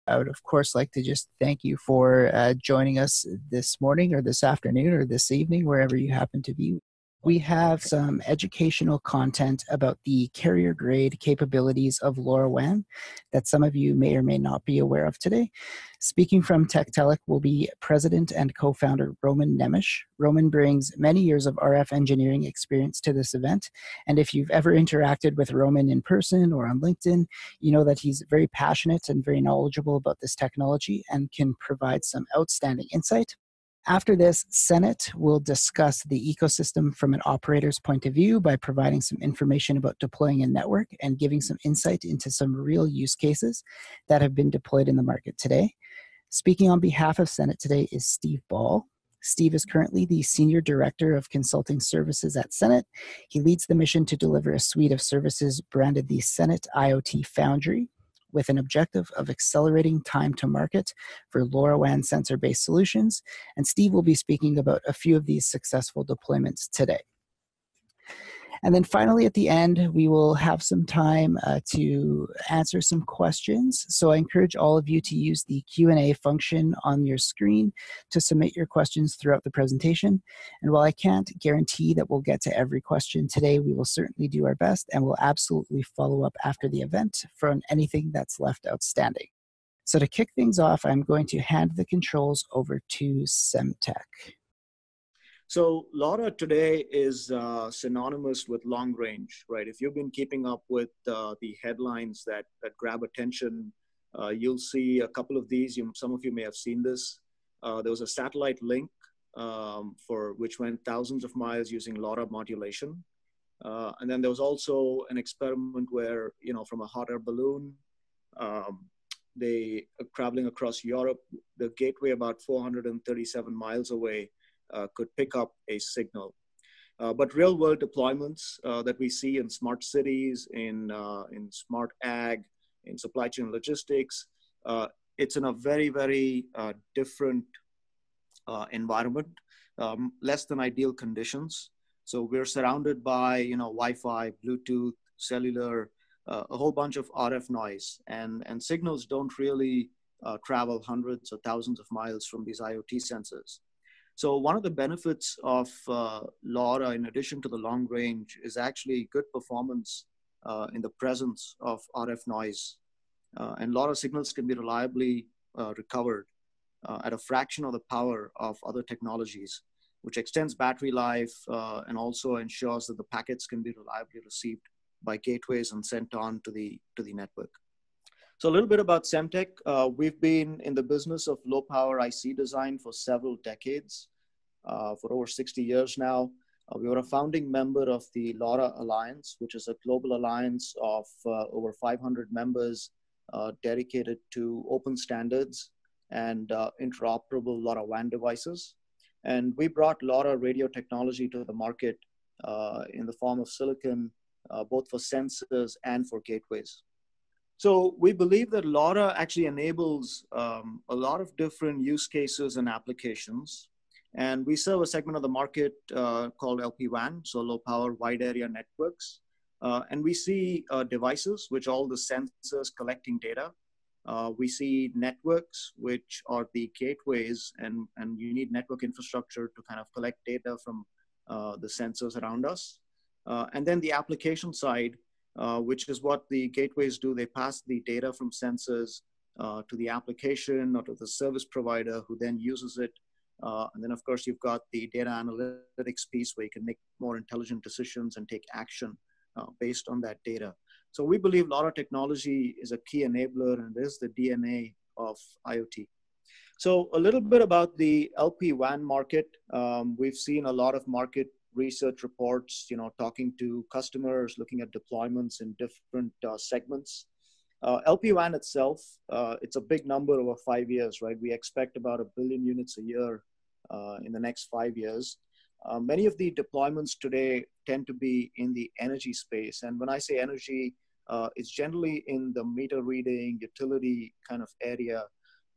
I would, of course, like to just thank you for joining us this morning or this afternoon or this evening, wherever you happen to be. We have some educational content about the carrier grade capabilities of LoRaWAN that some of you may or may not be aware of today. Speaking from Tektelic will be President and co-founder Roman Nemish. Roman brings many years of RF engineering experience to this event, and if you've ever interacted with Roman in person or on LinkedIn, you know that he's very passionate and very knowledgeable about this technology and can provide some outstanding insight. After this, Senet will discuss the ecosystem from an operator's point of view by providing some information about deploying a network and giving some insight into some real use cases that have been deployed in the market today. Speaking on behalf of Senet today is Steve Ball. Steve is currently the Senior Director of Consulting Services at Senet. He leads the mission to deliver a suite of services branded the Senet IoT Foundry, with an objective of accelerating time to market for LoRaWAN sensor-based solutions. And Steve will be speaking about a few of these successful deployments today. And then finally, at the end, we will have some time to answer some questions. So I encourage all of you to use the Q&A function on your screen to submit your questions throughout the presentation. And while I can't guarantee that we'll get to every question today, we will certainly do our best and we'll absolutely follow up after the event for anything that's left outstanding. So to kick things off, I'm going to hand the controls over to Semtech. So LoRa today is synonymous with long range, right? If you've been keeping up with the headlines that grab attention, you'll see a couple of these. Some of you may have seen this. There was a satellite link for which went thousands of miles using LoRa modulation. And then there was also an experiment where, from a hot air balloon, they are traveling across Europe, the gateway about 437 miles away, could pick up a signal. But real world deployments that we see in smart cities, in smart ag, in supply chain logistics, it's in a very, very different environment, less than ideal conditions. So we're surrounded by, Wi-Fi, Bluetooth, cellular, a whole bunch of RF noise, and signals don't really travel hundreds or thousands of miles from these IoT sensors. So one of the benefits of LoRa, in addition to the long range, is actually good performance in the presence of RF noise. And LoRa signals can be reliably recovered at a fraction of the power of other technologies, which extends battery life and also ensures that the packets can be reliably received by gateways and sent on to the network. So a little bit about Semtech. We've been in the business of low power IC design for several decades, for over 60 years now. We were a founding member of the LoRa Alliance, which is a global alliance of over 500 members dedicated to open standards and interoperable LoRaWAN devices. And we brought LoRa radio technology to the market in the form of silicon, both for sensors and for gateways. So we believe that LoRa actually enables a lot of different use cases and applications. And we serve a segment of the market called LPWAN, so low power wide area networks. And we see devices, which all the sensors collecting data. We see networks, which are the gateways, and you need network infrastructure to kind of collect data from the sensors around us. And then the application side, which is what the gateways do. They pass the data from sensors to the application or to the service provider who then uses it. And then, of course, you've got the data analytics piece where you can make more intelligent decisions and take action based on that data. So we believe LoRa technology is a key enabler and is the DNA of IoT. So a little bit about the LPWAN market. We've seen a lot of market research reports, talking to customers, looking at deployments in different segments. LPWAN itself, it's a big number over 5 years, right? We expect about 1 billion units a year in the next 5 years. Many of the deployments today tend to be in the energy space. And when I say energy, it's generally in the meter reading, utility kind of area.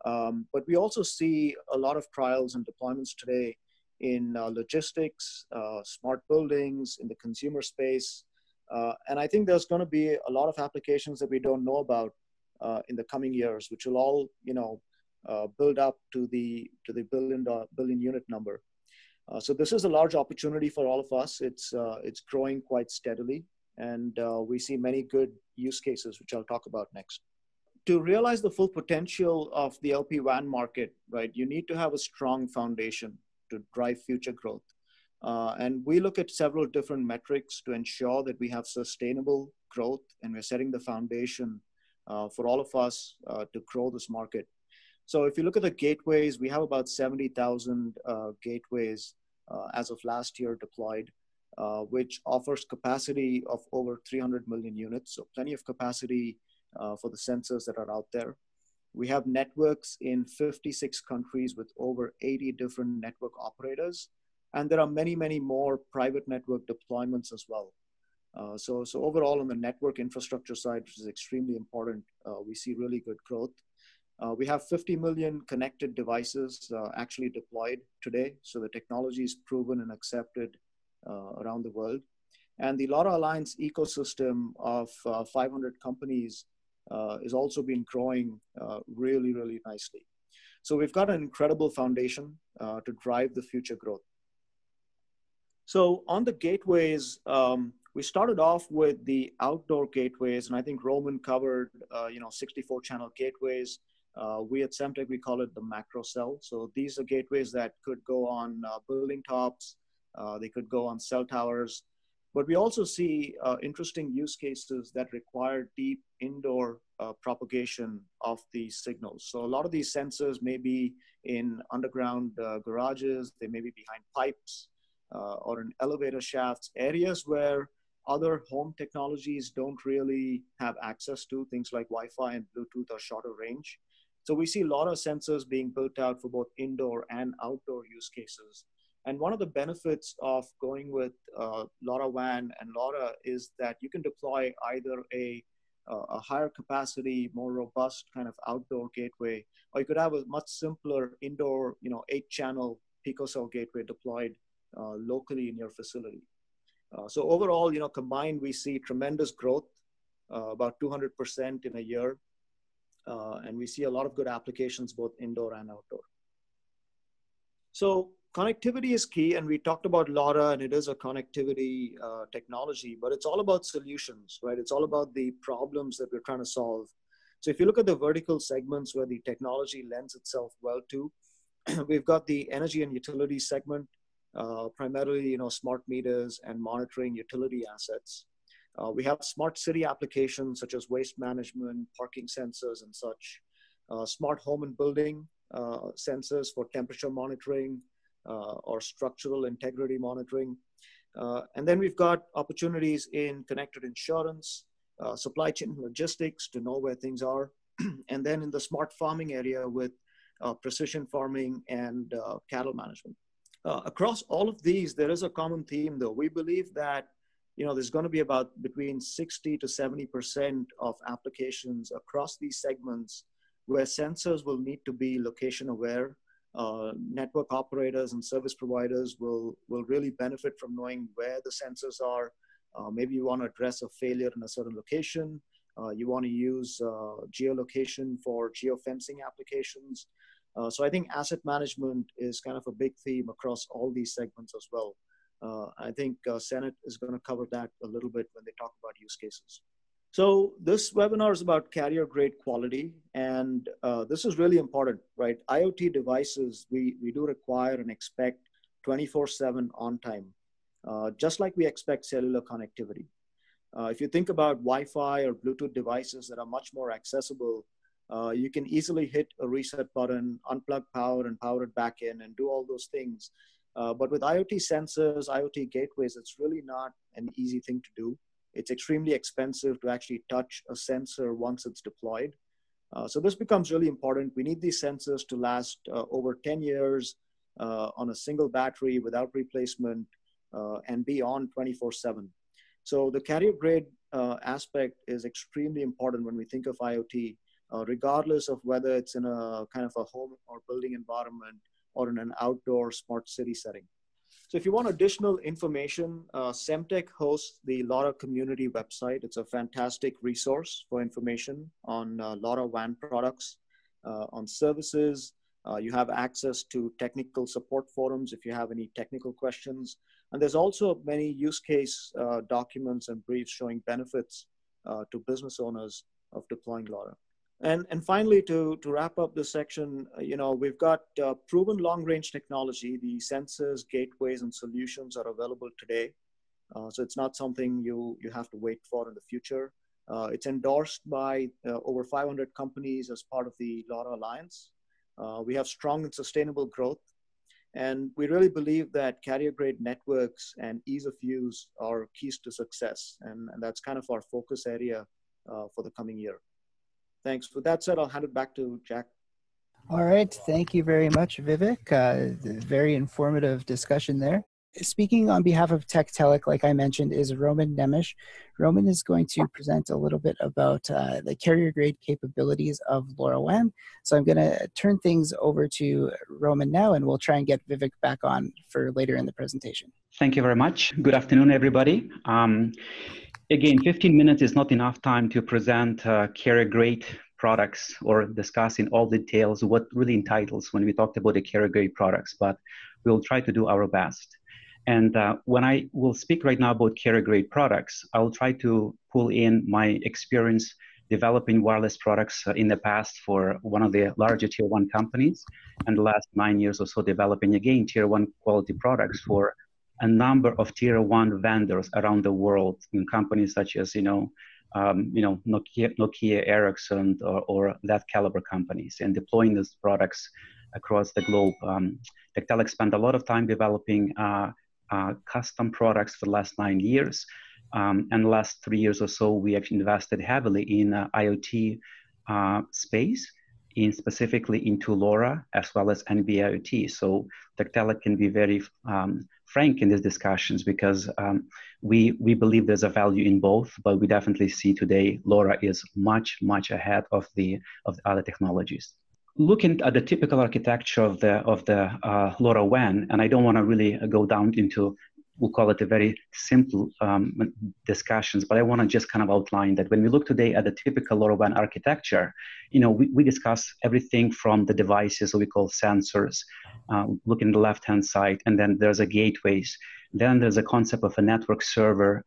But we also see a lot of trials and deployments today in logistics, smart buildings, in the consumer space. And I think there's going to be a lot of applications that we don't know about in the coming years, which will all, build up to the billion unit number. So this is a large opportunity for all of us. It's growing quite steadily, and we see many good use cases, which I'll talk about next. To realize the full potential of the LPWAN market, right, you need to have a strong foundation to drive future growth. And we look at several different metrics to ensure that we have sustainable growth, and we're setting the foundation for all of us to grow this market. So if you look at the gateways, we have about 70,000 gateways as of last year deployed, which offers capacity of over 300 million units. So plenty of capacity for the sensors that are out there. We have networks in 56 countries with over 80 different network operators. And there are many, many more private network deployments as well. So overall on the network infrastructure side, which is extremely important, we see really good growth. We have 50 million connected devices actually deployed today. So the technology is proven and accepted around the world. And the LoRa Alliance ecosystem of 500 companies is also been growing really, really nicely. So we've got an incredible foundation to drive the future growth. So on the gateways, we started off with the outdoor gateways, and I think Roman covered 64 channel gateways. We at Semtech, we call it the macro cell. So these are gateways that could go on building tops, they could go on cell towers, but we also see interesting use cases that require deep indoor propagation of these signals. So a lot of these sensors may be in underground garages, they may be behind pipes or in elevator shafts, areas where other home technologies don't really have access to, things like Wi-Fi and Bluetooth or shorter range. So we see a lot of sensors being built out for both indoor and outdoor use cases. And one of the benefits of going with LoRaWAN and LoRa is that you can deploy either a higher capacity, more robust kind of outdoor gateway, or you could have a much simpler indoor, 8-channel picocell gateway deployed locally in your facility. So overall, combined, we see tremendous growth, about 200% in a year. And we see a lot of good applications, both indoor and outdoor. So connectivity is key, and we talked about LoRa, and it is a connectivity technology, but it's all about solutions, right? It's all about the problems that we're trying to solve. So if you look at the vertical segments where the technology lends itself well to, we've got the energy and utility segment, primarily, smart meters and monitoring utility assets. We have smart city applications such as waste management, parking sensors, and such. Smart home and building sensors for temperature monitoring or structural integrity monitoring. And then we've got opportunities in connected insurance, supply chain logistics to know where things are. And then in the smart farming area with precision farming and cattle management. Across all of these, there is a common theme, though. We believe that there's going to be about between 60 to 70% of applications across these segments where sensors will need to be location aware. Network operators and service providers will really benefit from knowing where the sensors are. Maybe you want to address a failure in a certain location. You want to use geolocation for geofencing applications. So I think asset management is kind of a big theme across all these segments as well. I think Senet is going to cover that a little bit when they talk about use cases. So this webinar is about carrier grade quality, and this is really important, right? IoT devices, we do require and expect 24/7 on time, just like we expect cellular connectivity. If you think about Wi-Fi or Bluetooth devices that are much more accessible, you can easily hit a reset button, unplug power and power it back in and do all those things. But with IoT sensors, IoT gateways, it's really not an easy thing to do. It's extremely expensive to actually touch a sensor once it's deployed. So this becomes really important. We need these sensors to last over 10 years on a single battery without replacement and be on 24/7. So the carrier grade aspect is extremely important when we think of IoT, regardless of whether it's in a kind of a home or building environment or in an outdoor smart city setting. So if you want additional information, Semtech hosts the LoRa community website. It's a fantastic resource for information on LoRaWAN products, on services. You have access to technical support forums if you have any technical questions. And there's also many use case documents and briefs showing benefits to business owners of deploying LoRa. And finally, to wrap up this section, we've got proven long-range technology. The sensors, gateways, and solutions are available today. So it's not something you have to wait for in the future. It's endorsed by over 500 companies as part of the LoRa Alliance. We have strong and sustainable growth. And we really believe that carrier-grade networks and ease of use are keys to success. And that's kind of our focus area for the coming year. Thanks. With that said, I'll hand it back to Jack. All right. Thank you very much, Vivek. Very informative discussion there. Speaking on behalf of Tektelic, like I mentioned, is Roman Nemish. Roman is going to present a little bit about the carrier-grade capabilities of LoRaWAN. So I'm going to turn things over to Roman now, and we'll try and get Vivek back on for later in the presentation. Thank you very much. Good afternoon, everybody. Again, 15 minutes is not enough time to present carrier-grade products or discuss in all details what really entitles when we talked about the carrier-grade products, but we'll try to do our best. And when I will speak right now about carrier-grade products, I'll try to pull in my experience developing wireless products in the past for one of the larger tier 1 companies, and the last 9 years or so developing again tier 1 quality products for a number of tier 1 vendors around the world in companies such as, Nokia, Ericsson, or that caliber companies, and deploying these products across the globe. Tektelic spent a lot of time developing custom products for the last 9 years. And the last 3 years or so, we actually invested heavily in IoT space, specifically into LoRa as well as NB-IoT. So Tektelic can be very frank in these discussions because we believe there's a value in both, but we definitely see today LoRa is much, much ahead of the other technologies. Looking at the typical architecture of the LoRaWAN, and I don't want to really go down into, we'll call it a very simple discussions, but I want to just kind of outline that when we look today at the typical LoRaWAN architecture, we discuss everything from the devices, what we call sensors, looking at the left-hand side, and then there's a gateways. Then there's a concept of a network server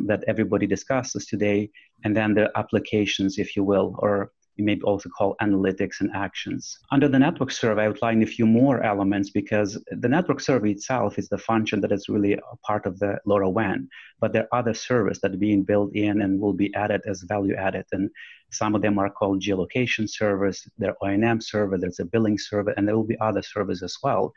that everybody discusses today, and then the applications, if you will, or you may also call analytics and actions. Under the network server, I outlined a few more elements because the network server itself is the function that is really a part of the LoRaWAN, but there are other servers that are being built in and will be added as value added. And some of them are called geolocation servers, there are O&M server, there's a billing server, and there will be other servers as well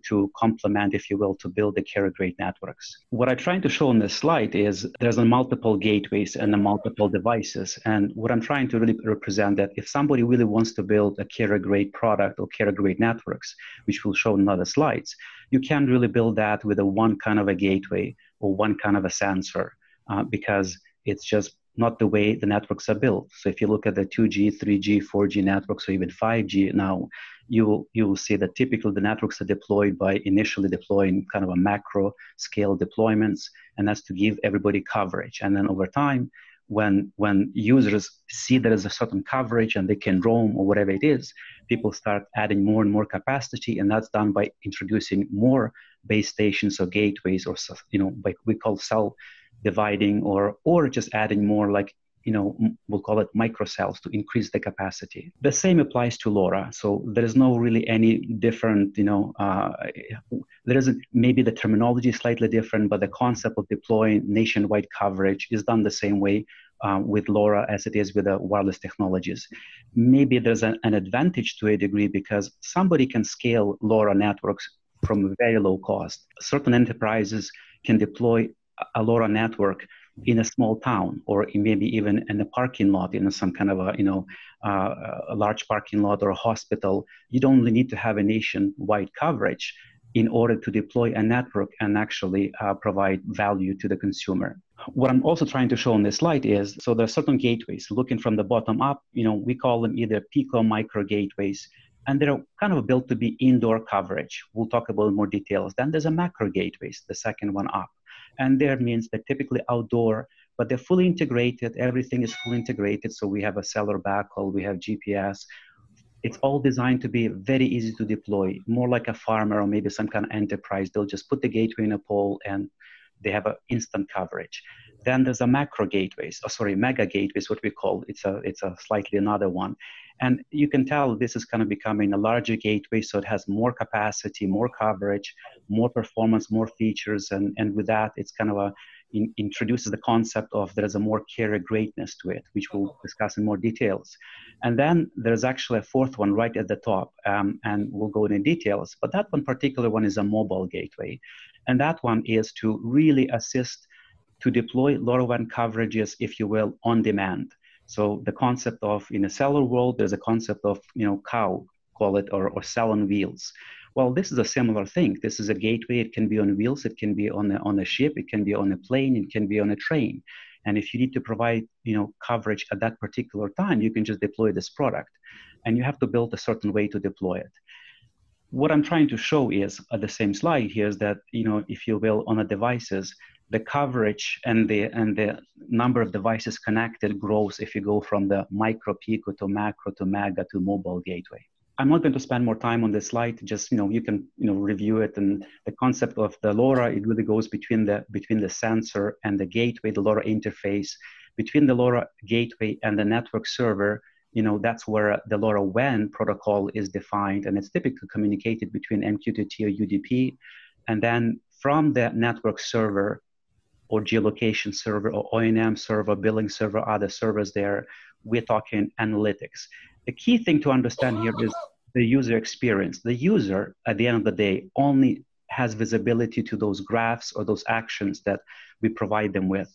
to complement, if you will, to build the carrier-grade networks. What I'm trying to show on this slide is there's a multiple gateways and a multiple devices. And what I'm trying to really represent that if somebody really wants to build a carrier-grade product or carrier-grade networks, which we'll show in other slides, you can't really build that with a one kind of a gateway or one kind of a sensor because it's just not the way the networks are built. So if you look at the 2G, 3G, 4G networks, or even 5G now, you will see that typically the networks are deployed by initially deploying kind of a macro scale deployments, and that's to give everybody coverage. And then over time, when users see there is a certain coverage and they can roam or whatever it is, people start adding more and more capacity, and that's done by introducing more base stations or gateways, or like we call cell dividing, or just adding more, like we'll call it microcells to increase the capacity. The same applies to LoRa. So there is no really any different, there isn't, maybe the terminology is slightly different, but the concept of deploying nationwide coverage is done the same way with LoRa as it is with the wireless technologies. Maybe there's an advantage to a degree because somebody can scale LoRa networks from a very low cost. Certain enterprises can deploy a LoRa network in a small town, or maybe even in a parking lot, in some kind of a large parking lot or a hospital. You don't really need to have a nationwide coverage in order to deploy a network and actually provide value to the consumer. What I'm also trying to show on this slide is, so there are certain gateways. Looking from the bottom up, we call them either pico micro gateways, and they're kind of built to be indoor coverage. We'll talk about more details. Then there's a macro gateways, the second one up. And there means they're typically outdoor, but they're fully integrated. Everything is fully integrated. So we have a cellular backhaul, we have GPS. It's all designed to be very easy to deploy, more like a farmer or maybe some kind of enterprise. They'll just put the gateway in a pole and they have an instant coverage. Then there's a macro gateways, mega gateways, what we call. It's a slightly another one. And you can tell this is kind of becoming a larger gateway, so it has more capacity, more coverage, more performance, more features, and with that, it's kind of introduces the concept of there's a more carrier greatness to it, which we'll discuss in more details. And then there's actually a fourth one right at the top, and we'll go into details. But that one particular one is a mobile gateway, and that one is to really assist to deploy LoRaWAN coverages, if you will, on demand. So the concept of, in a cellular world, there's a concept of, cow, call it, or cell on wheels. Well, this is a similar thing. This is a gateway. It can be on wheels. It can be on a ship. It can be on a plane. It can be on a train. And if you need to provide, coverage at that particular time, you can just deploy this product. And you have to build a certain way to deploy it. What I'm trying to show is, at the same slide here, is that, if you will, on the devices, the coverage and the number of devices connected grows if you go from the micro pico to macro to mega to mobile gateway. I'm not going to spend more time on this slide. Just you can review it. And the concept of the LoRa, it really goes between the sensor and the gateway, the LoRa interface, between the LoRa gateway and the network server. That's where the LoRaWAN protocol is defined, and it's typically communicated between MQTT or UDP, and then from the network server or geolocation server or O&M server, billing server, other servers there, we're talking analytics. The key thing to understand here is the user experience. The user, at the end of the day, only has visibility to those graphs or those actions that we provide them with.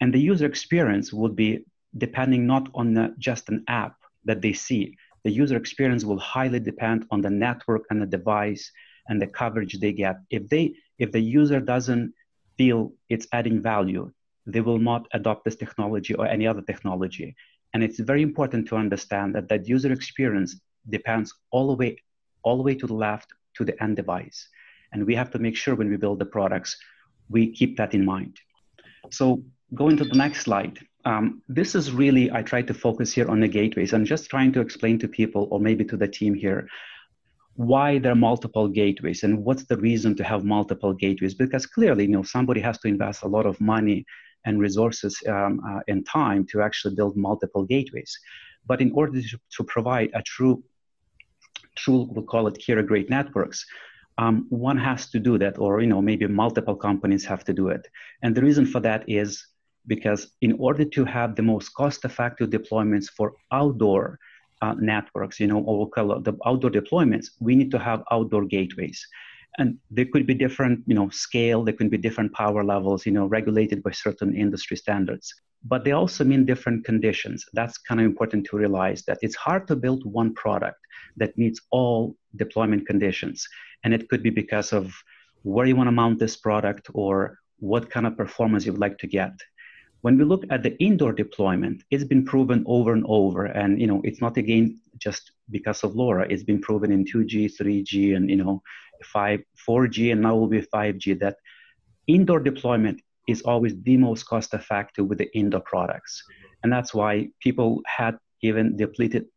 And the user experience would be depending not on just an app that they see. The user experience will highly depend on the network and the device and the coverage they get. If the user doesn't feel it's adding value, they will not adopt this technology or any other technology. And it's very important to understand that user experience depends all the way to the left to the end device. And we have to make sure when we build the products, we keep that in mind. So going to the next slide. This is really, I try to focus here on the gateways. I'm just trying to explain to people, or maybe to the team here, why there are multiple gateways and what's the reason to have multiple gateways. Because clearly, somebody has to invest a lot of money and resources and time to actually build multiple gateways. But in order to provide a true, we'll call it carrier grade networks, one has to do that, or maybe multiple companies have to do it. And the reason for that is because in order to have the most cost-effective deployments for outdoor networks, or we'll call it the outdoor deployments, we need to have outdoor gateways. And there could be different, scale, there could be different power levels, regulated by certain industry standards. But they also mean different conditions. That's kind of important to realize, that it's hard to build one product that meets all deployment conditions. And it could be because of where you want to mount this product or what kind of performance you'd like to get. When we look at the indoor deployment, it's been proven over and over. And, it's not, again, just because of LoRa. It's been proven in 2G, 3G, and, 4G, and now will be 5G, that indoor deployment is always the most cost-effective with the indoor products. And that's why people had even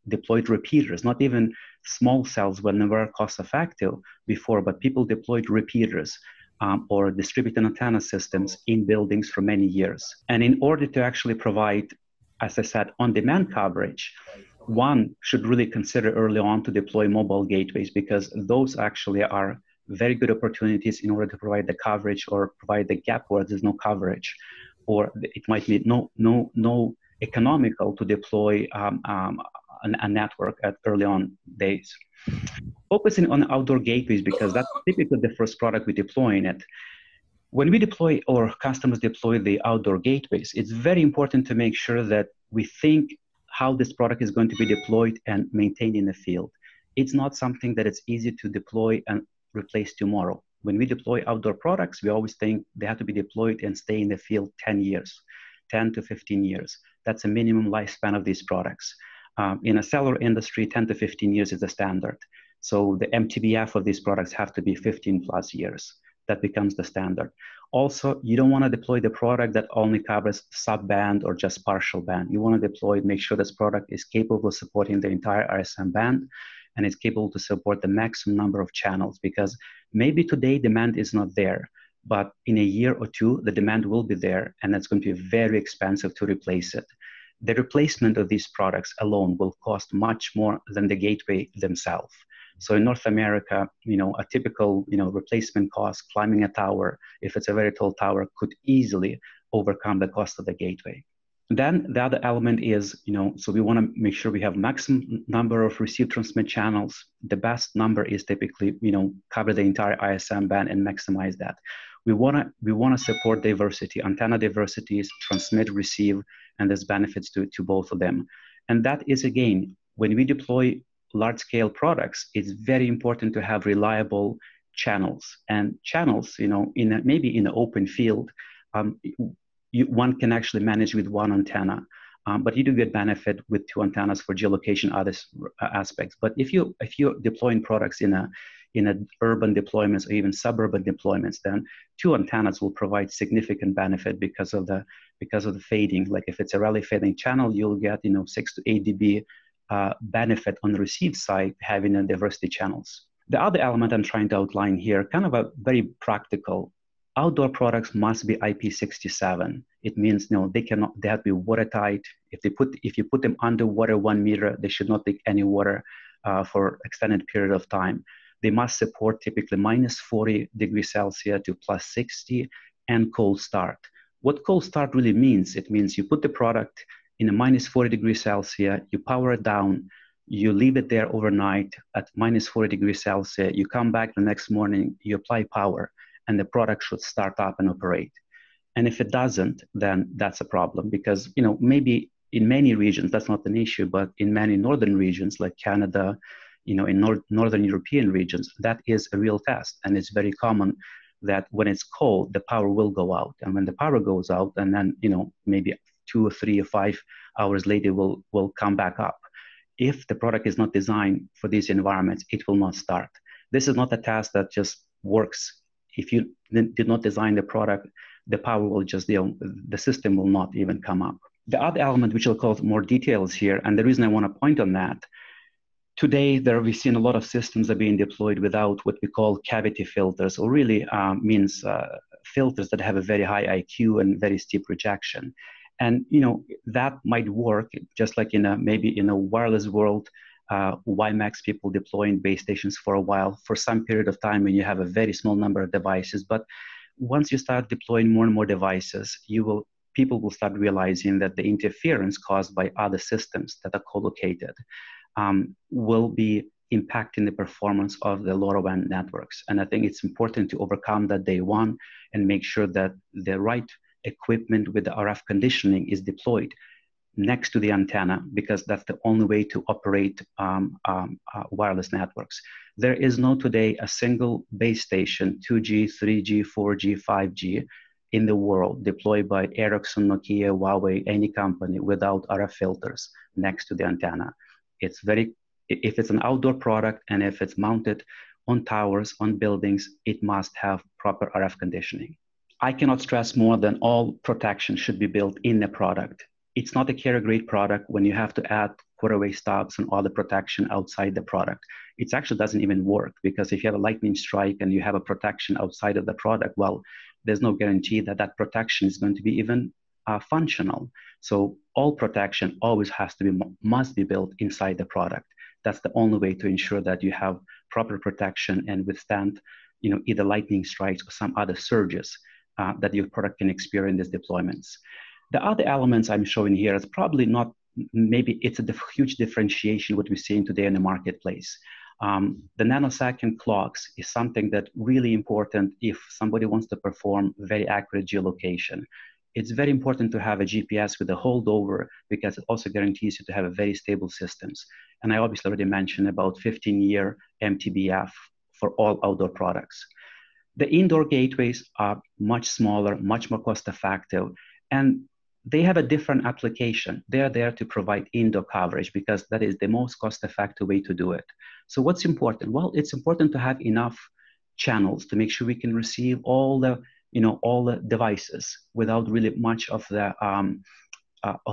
deployed repeaters, not even small cells when they were cost-effective before, but people deployed repeaters or distributed antenna systems in buildings for many years. And in order to actually provide, as I said, on-demand coverage, one should really consider early on to deploy mobile gateways, because those actually are very good opportunities in order to provide the coverage or provide the gap where there's no coverage, or it might be no economical to deploy a network at early on days. Focusing on outdoor gateways, because that's typically the first product we deploy in it. When we deploy or customers deploy the outdoor gateways, it's very important to make sure that we think how this product is going to be deployed and maintained in the field. It's not something that it's easy to deploy and replace tomorrow. When we deploy outdoor products, we always think they have to be deployed and stay in the field 10 years, 10 to 15 years. That's a minimum lifespan of these products. In a cellular industry, 10 to 15 years is the standard. So the MTBF of these products have to be 15 plus years. That becomes the standard. Also, you don't want to deploy the product that only covers sub-band or just partial band. You want to deploy, make sure this product is capable of supporting the entire RSM band and is capable to support the maximum number of channels, because maybe today demand is not there, but in a year or two, the demand will be there, and it's going to be very expensive to replace it. The replacement of these products alone will cost much more than the gateway themselves. So in North America, a typical, replacement cost, climbing a tower, if it's a very tall tower, could easily overcome the cost of the gateway. Then the other element is, so we want to make sure we have maximum number of receive transmit channels. The best number is typically, cover the entire ISM band and maximize that. We want to support diversity, antenna diversities, transmit, receive, and there's benefits to both of them. And that is, again, when we deploy large-scale products, it's very important to have reliable channels. And channels, maybe in an open field, one can actually manage with one antenna, but you do get benefit with two antennas for geolocation, other aspects. But if you're deploying products in urban deployments or even suburban deployments, then two antennas will provide significant benefit because of the fading. Like if it's a rally fading channel, you'll get 6 to 8 dB benefit on the receive side, having a diversity channels. The other element I'm trying to outline here, kind of a very practical. Outdoor products must be IP67. It means they have to be watertight. If you put them underwater 1 meter, they should not take any water for extended period of time. They must support typically -40°C to +60 and cold start. What cold start really means, it means you put the product in a -40°C, you power it down, you leave it there overnight at -40°C, you come back the next morning, you apply power, and the product should start up and operate. And if it doesn't, then that's a problem, because maybe in many regions that's not an issue, but in many northern regions like Canada, in northern European regions, that is a real test. And it's very common that when it's cold, the power will go out. And when the power goes out, and then maybe 2 or 3 or 5 hours later will come back up. If the product is not designed for these environments, it will not start. This is not a task that just works. If you did not design the product, the power will just, the system will not even come up. The other element, which I'll call more details here, and the reason I want to point on that, today we've seen a lot of systems are being deployed without what we call cavity filters, or really means filters that have a very high IQ and very steep rejection. And that might work just like maybe in a wireless world. WiMAX people deploying base stations for a while, for some period of time when you have a very small number of devices. But once you start deploying more and more devices, people will start realizing that the interference caused by other systems that are co-located will be impacting the performance of the LoRaWAN networks. And I think it's important to overcome that day one and make sure that the right equipment with the RF conditioning is deployed next to the antenna, because that's the only way to operate wireless networks. There is no today a single base station, 2G, 3G, 4G, 5G in the world deployed by Ericsson, Nokia, Huawei, any company without RF filters next to the antenna. If it's an outdoor product and if it's mounted on towers, on buildings, it must have proper RF conditioning. I cannot stress more than all protection should be built in the product. It's not a carrier-grade product when you have to add quarter-wave stubs and all the protection outside the product. It actually doesn't even work, because if you have a lightning strike and you have a protection outside of the product, well, there's no guarantee that that protection is going to be even functional. So all protection always must be built inside the product. That's the only way to ensure that you have proper protection and withstand, either lightning strikes or some other surges that your product can experience in these deployments. The other elements I'm showing here is probably not, maybe it's a huge differentiation what we're seeing today in the marketplace. The nanosecond clocks is something that really important if somebody wants to perform very accurate geolocation. It's very important to have a GPS with a holdover, because it also guarantees you to have a very stable systems. And I obviously already mentioned about 15-year MTBF for all outdoor products. The indoor gateways are much smaller, much more cost effective. And they have a different application. They are there to provide indoor coverage because that is the most cost-effective way to do it. So what's important? Well, it's important to have enough channels to make sure we can receive all the devices without really much of the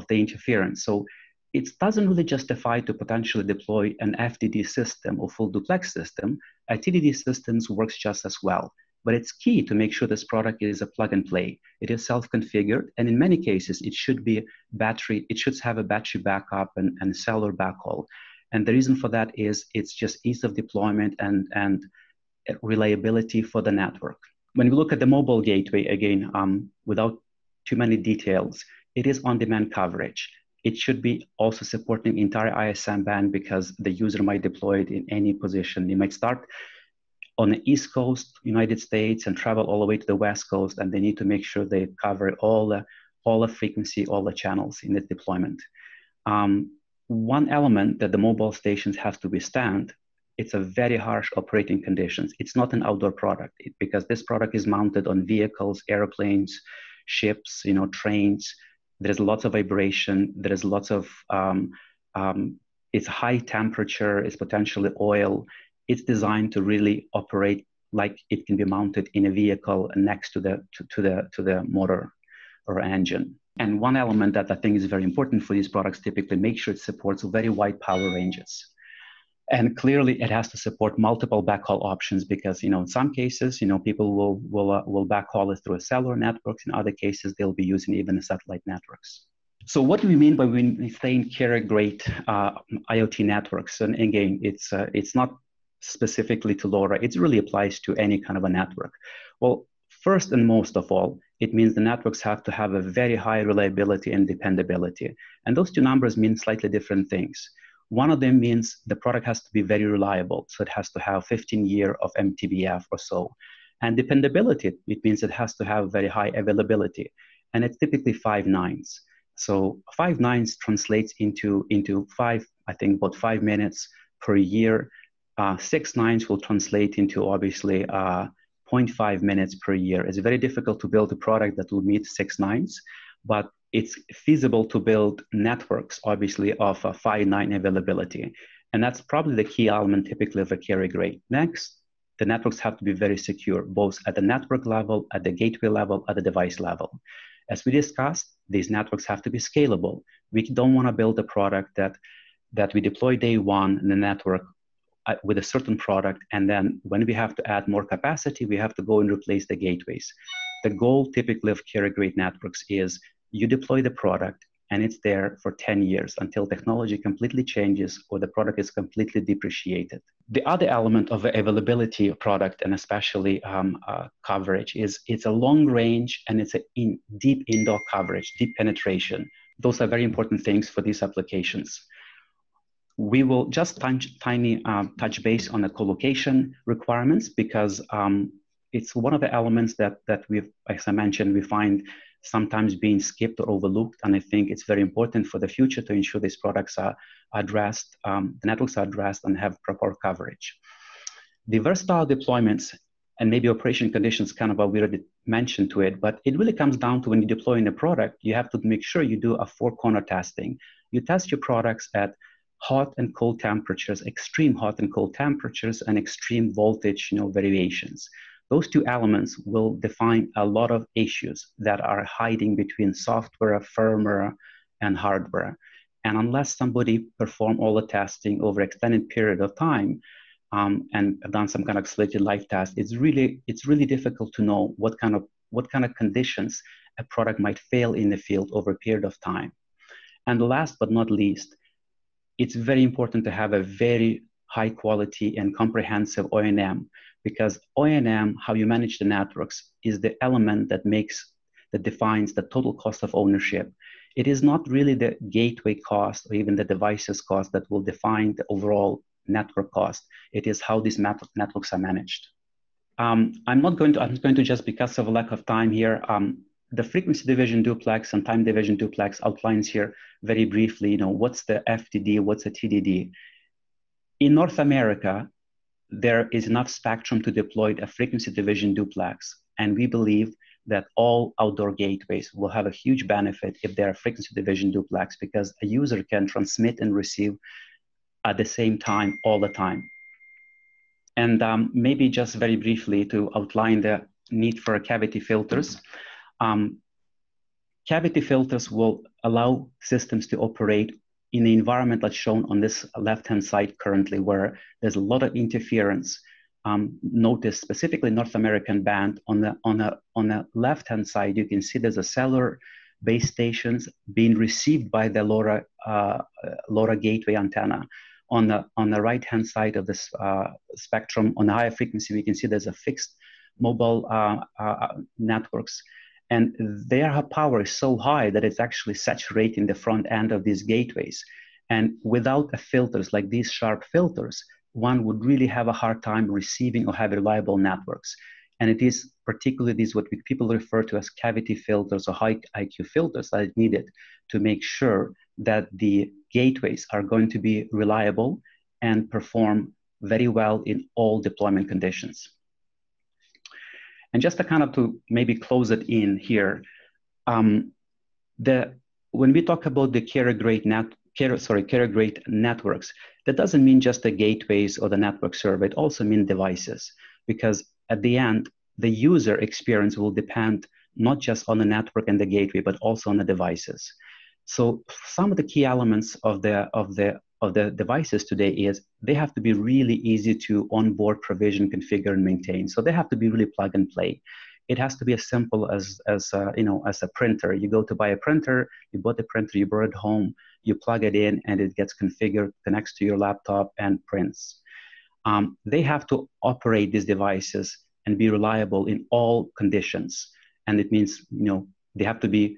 interference. So it doesn't really justify to potentially deploy an FDD system or full duplex system. A TDD system works just as well. But it's key to make sure this product is a plug and play. It is self-configured, and in many cases, it should be battery. It should have a battery backup and cellular backhaul. And the reason for that is it's just ease of deployment and reliability for the network. When we look at the mobile gateway, again, without too many details, it is on-demand coverage. It should be also supporting entire ISM band because the user might deploy it in any position. They might start on the East Coast, United States, and travel all the way to the West Coast, and they need to make sure they cover all the frequency, all the channels in the deployment. One element that the mobile stations have to withstand, it's a very harsh operating conditions. It's not an outdoor product because this product is mounted on vehicles, airplanes, ships, trains. There's lots of vibration. There is lots of, it's high temperature, it's potentially oil. It's designed to really operate like it can be mounted in a vehicle next to the motor or engine. And one element that I think is very important for these products, typically make sure it supports very wide power ranges. And clearly it has to support multiple backhaul options because, in some cases, people will backhaul it through a cellular networks. In other cases, they'll be using even satellite networks. So what do we mean by when we say carrier-grade IoT networks? And again, it's not specifically to LoRa, it really applies to any kind of a network. Well, first and most of all, it means the networks have to have a very high reliability and dependability. And those two numbers mean slightly different things. One of them means the product has to be very reliable. So it has to have 15 years of MTBF or so. And dependability, it means it has to have very high availability. And it's typically 5 nines. So 5 nines translates into about 5 minutes per year. 6 nines will translate into obviously 0.5 minutes per year. It's very difficult to build a product that will meet 6 nines, but it's feasible to build networks, obviously, of 5 9 availability. And that's probably the key element typically of a carrier grade. Next, the networks have to be very secure, both at the network level, at the gateway level, at the device level. As we discussed, these networks have to be scalable. We don't want to build a product that we deploy day one in the network with a certain product, and then when we have to add more capacity, we have to go and replace the gateways. The goal typically of carrier-grade networks is you deploy the product and it's there for 10 years until technology completely changes or the product is completely depreciated. The other element of the availability of product and especially coverage is it's a long range and it's a deep indoor coverage, deep penetration. Those are very important things for these applications. We will just touch base on the colocation requirements because it's one of the elements that we've, as I mentioned, we find sometimes being skipped or overlooked. And I think it's very important for the future to ensure these products are addressed, the networks are addressed and have proper coverage. The versatile deployments and maybe operation conditions kind of we already mentioned to it, but it really comes down to when you deploy in a product, you have to make sure you do a 4-corner testing. You test your products at hot and cold temperatures, extreme hot and cold temperatures, and extreme voltage variations. Those two elements will define a lot of issues that are hiding between software, firmware, and hardware. And unless somebody perform all the testing over an extended period of time and done some kind of accelerated life test, it's really difficult to know what kind of conditions a product might fail in the field over a period of time. And last but not least, it's very important to have a very high quality and comprehensive O&M because O&M, how you manage the networks, is the element that defines the total cost of ownership. It is not really the gateway cost or even the devices cost that will define the overall network cost. It is how these networks are managed. I'm going to just, because of a lack of time here, the frequency division duplex and time division duplex outlines here very briefly, what's the FDD, what's a TDD. In North America, there is enough spectrum to deploy a frequency division duplex. And we believe that all outdoor gateways will have a huge benefit if they are frequency division duplex, because a user can transmit and receive at the same time all the time. And maybe just very briefly to outline the need for cavity filters. Cavity filters will allow systems to operate in the environment that's shown on this left-hand side currently, where there's a lot of interference. Notice specifically North American band. On the left-hand side, you can see there's a cellular base stations being received by the LoRa gateway antenna. On the right-hand side of this spectrum, on the higher frequency, we can see there's a fixed mobile networks. And their power is so high that it's actually saturating the front end of these gateways. And without the filters, like these sharp filters, one would really have a hard time receiving or have reliable networks. And it is particularly these what people refer to as cavity filters or high IQ filters that are needed to make sure that the gateways are going to be reliable and perform very well in all deployment conditions. And just to kind of to maybe close it in here, when we talk about the carrier-grade networks, that doesn't mean just the gateways or the network server. It also means devices, because at the end, the user experience will depend not just on the network and the gateway, but also on the devices. So some of the key elements of the devices today is they have to be really easy to onboard, provision, configure, and maintain. So they have to be really plug and play. It has to be as simple as a printer. You go to buy a printer, you bought the printer, you brought it home, you plug it in, and it gets configured, connects to your laptop, and prints. They have to operate these devices and be reliable in all conditions. And it means, they have to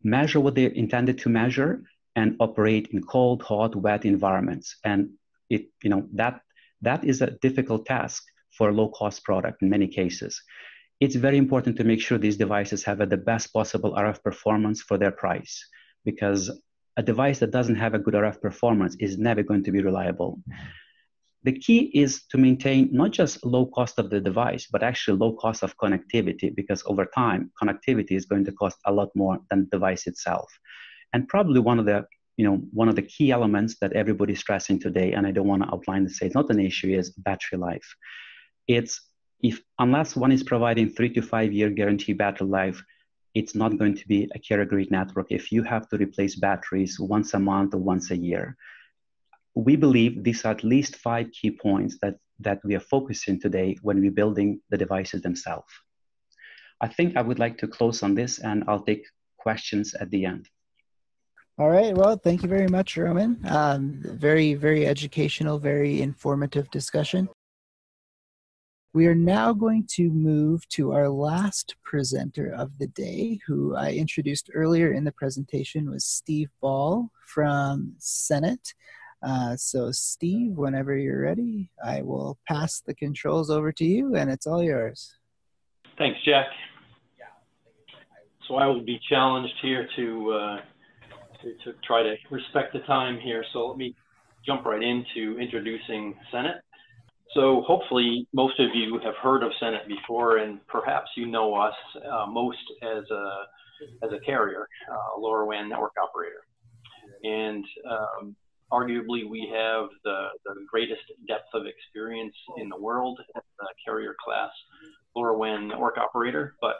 measure what they're intended to measure and operate in cold, hot, wet environments. And that is a difficult task for a low-cost product in many cases. It's very important to make sure these devices have the best possible RF performance for their price, because a device that doesn't have a good RF performance is never going to be reliable. The key is to maintain not just low cost of the device, but actually low cost of connectivity, because over time, connectivity is going to cost a lot more than the device itself. And probably one of the key elements that everybody's stressing today, and I don't want to outline and say it's not an issue, is battery life. Unless one is providing 3 to 5 year guarantee battery life, it's not going to be a carrier-grade network if you have to replace batteries once a month or once a year. We believe these are at least 5 key points that we are focusing today when we're building the devices themselves. I think I would like to close on this, and I'll take questions at the end. All right. Well, thank you very much, Roman. Very, very educational, very informative discussion. We are now going to move to our last presenter of the day, who I introduced earlier in the presentation, was Steve Ball from Senet. So Steve, whenever you're ready, I will pass the controls over to you, and it's all yours. Thanks, Jack. So I will be challenged here to try to respect the time here. So let me jump right into introducing Senet. So hopefully most of you have heard of Senet before, and perhaps you know us most as a carrier, LoRaWAN network operator. And arguably we have the greatest depth of experience in the world as a carrier class LoRaWAN network operator, but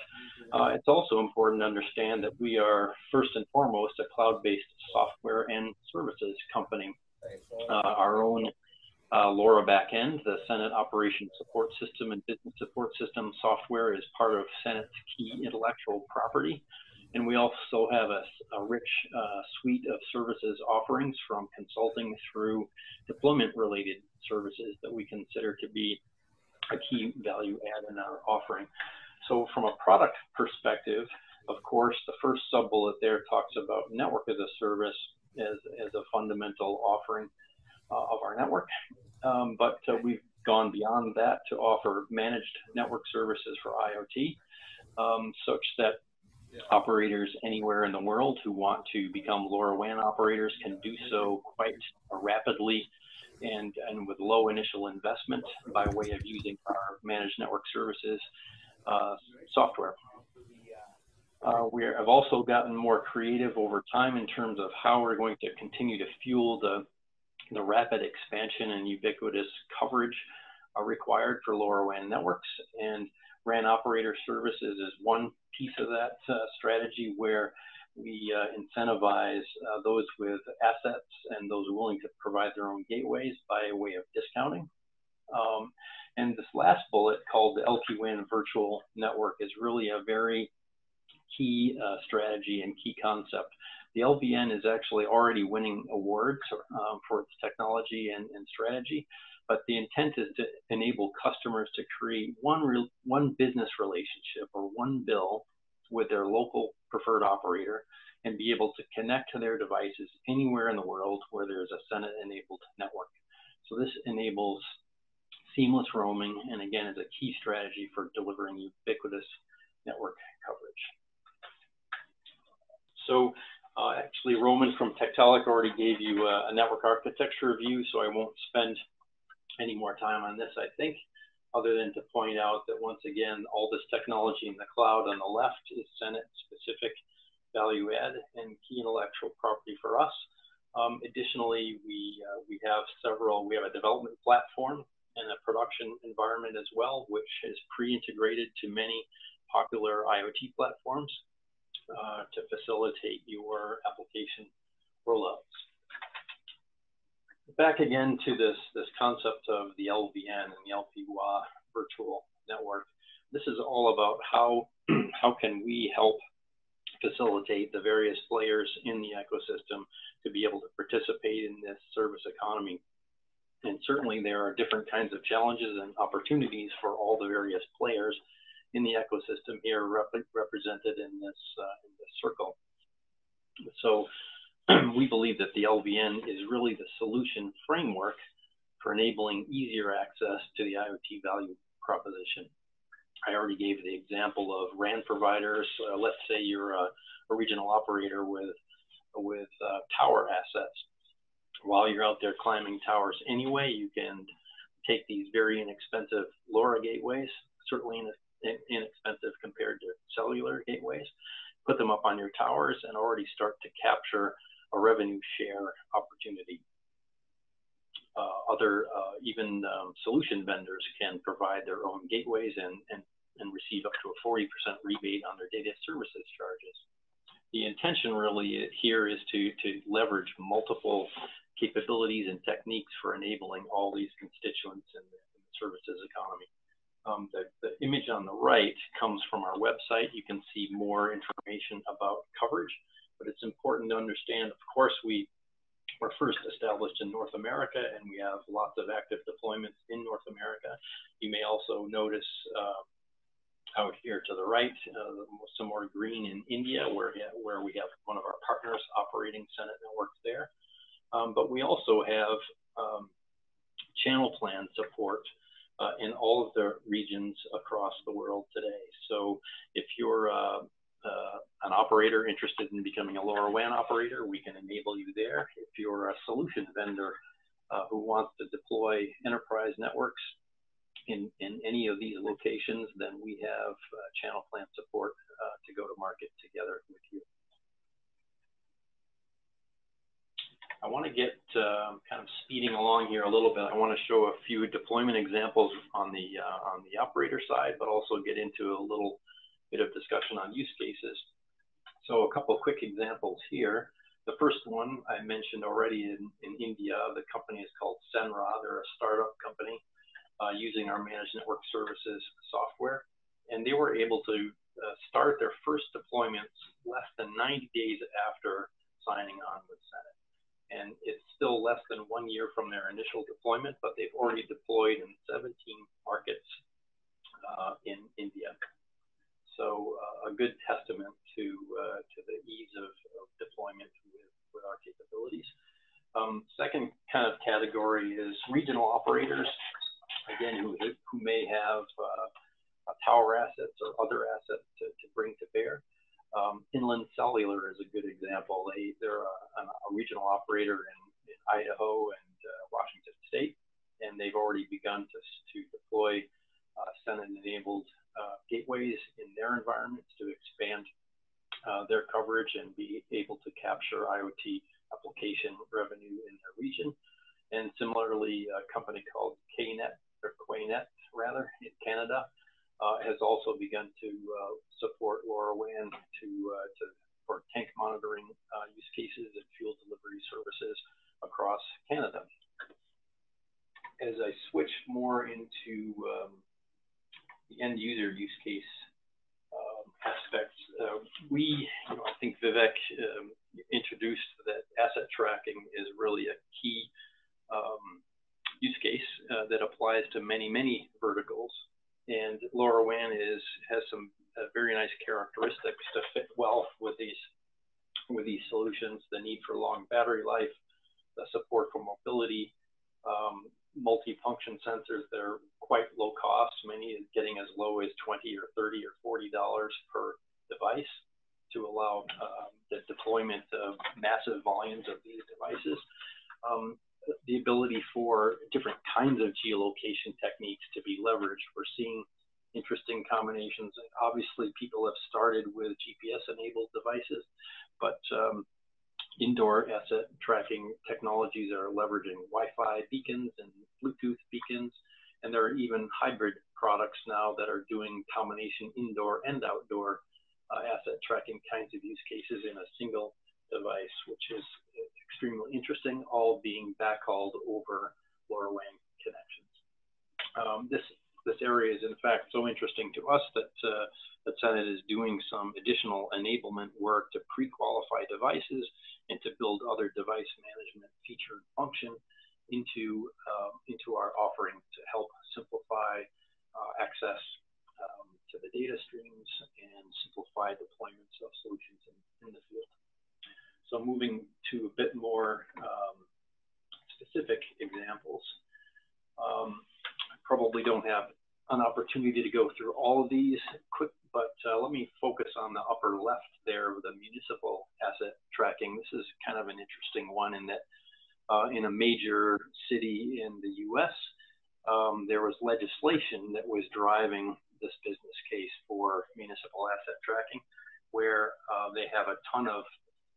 it's also important to understand that we are first and foremost a cloud-based software and services company. Our own LoRa backend, the Senet Operation Support System and Business Support System software, is part of Senet's key intellectual property. And we also have a rich suite of services offerings, from consulting through deployment-related services that we consider to be a key value add in our offering. So from a product perspective, of course, the first sub-bullet there talks about network as a service as a fundamental offering of our network. But we've gone beyond that to offer managed network services for IoT, such that operators anywhere in the world who want to become LoRaWAN operators can do so quite rapidly and with low initial investment by way of using our managed network services software. We have also gotten more creative over time in terms of how we're going to continue to fuel the rapid expansion and ubiquitous coverage required for LoRaWAN networks. And RAN operator services is one piece of that strategy, where we incentivize those with assets and those willing to provide their own gateways by way of discounting. And this last bullet, called the LPWAN virtual network, is really a very key strategy and key concept. The LVN is actually already winning awards for its technology and strategy, but the intent is to enable customers to create one business relationship or one bill with their local preferred operator and be able to connect to their devices anywhere in the world where there's a Senet-enabled network. So this enables seamless roaming, and again, is a key strategy for delivering ubiquitous network coverage. So actually, Roman from Tektelic already gave you a network architecture review, so I won't spend any more time on this, I think, other than to point out that once again, all this technology in the cloud on the left is Senet-specific value add and key intellectual property for us. Additionally, we have a development platform and a production environment as well, which is pre-integrated to many popular IoT platforms to facilitate your application rollouts. Back again to this concept of the LVN and the LPWA virtual network. This is all about how can we help facilitate the various players in the ecosystem to be able to participate in this service economy. And certainly there are different kinds of challenges and opportunities for all the various players in the ecosystem here represented in this circle. So we believe that the LVN is really the solution framework for enabling easier access to the IoT value proposition. I already gave the example of RAN providers. Let's say you're a regional operator with tower assets. While you're out there climbing towers anyway, you can take these very inexpensive LoRa gateways, certainly inexpensive compared to cellular gateways, put them up on your towers and already start to capture a revenue share opportunity. Even solution vendors can provide their own gateways and receive up to a 40% rebate on their data services charges. The intention really here is to leverage multiple capabilities and techniques for enabling all these constituents in the services economy. The image on the right comes from our website. You can see more information about coverage, but it's important to understand, of course, we were first established in North America, and we have lots of active deployments in North America. You may also notice out here to the right, some more green in India, where we have one of our partners operating Senet networks there. But we also have channel plan support in all of the regions across the world today. So if you're an operator interested in becoming a LoRaWAN operator, we can enable you there. If you're a solution vendor who wants to deploy enterprise networks in any of these locations, then we have channel plan support to go to market together with you. I want to get kind of speeding along here a little bit. I want to show a few deployment examples on the operator side, but also get into a little bit of discussion on use cases. So a couple of quick examples here. The first one I mentioned already in India. The company is called Senra. They're a startup company using our managed network services software. And they were able to start their first deployments less than 90 days after signing on with Senet. And it's still less than 1 year from their initial deployment, but they've already deployed in 17 markets in India. So a good testament to the ease of deployment with our capabilities. Second kind of category is regional operators, again, who may have tower assets or other assets to bring to bear. Inland Cellular is a good example. They're a regional operator in Idaho and Washington State, and they've already begun to deploy Senet-enabled gateways in their environments to expand their coverage and be able to capture IoT application revenue in their region. And similarly, a company called Quaynet rather, in Canada has also begun to support LoRaWAN for tank monitoring use cases and fuel delivery services across Canada. As I switch more into the end user use case aspects, I think Vivek introduced that asset tracking is really a key use case that applies to many verticals, and LoRaWAN has some very nice characteristics to fit well with these solutions. The need for long battery life, the support for mobility, multi-function sensors that are quite low cost, many getting as low as $20 or $30 or $40 per device to allow the deployment of massive volumes of these devices. The ability for different kinds of geolocation techniques to be leveraged. We're seeing interesting combinations. Obviously, people have started with GPS-enabled devices, but indoor asset tracking technologies are leveraging Wi-Fi beacons and Bluetooth beacons, and there are even hybrid products now that are doing combination indoor and outdoor asset tracking kinds of use cases in a single device, which is extremely interesting, all being backhauled over LoRaWAN connections. This area is in fact so interesting to us that Senet is doing some additional enablement work to pre-qualify devices and to build other device management feature and function into our offering to help simplify access to the data streams and simplify deployments of solutions in the field. So moving to a bit more specific examples. I probably don't have an opportunity to go through all of these quick, but let me focus on the upper left there, the municipal asset tracking. This is kind of an interesting one in that in a major city in the US, there was legislation that was driving this business case for municipal asset tracking, where they have a ton of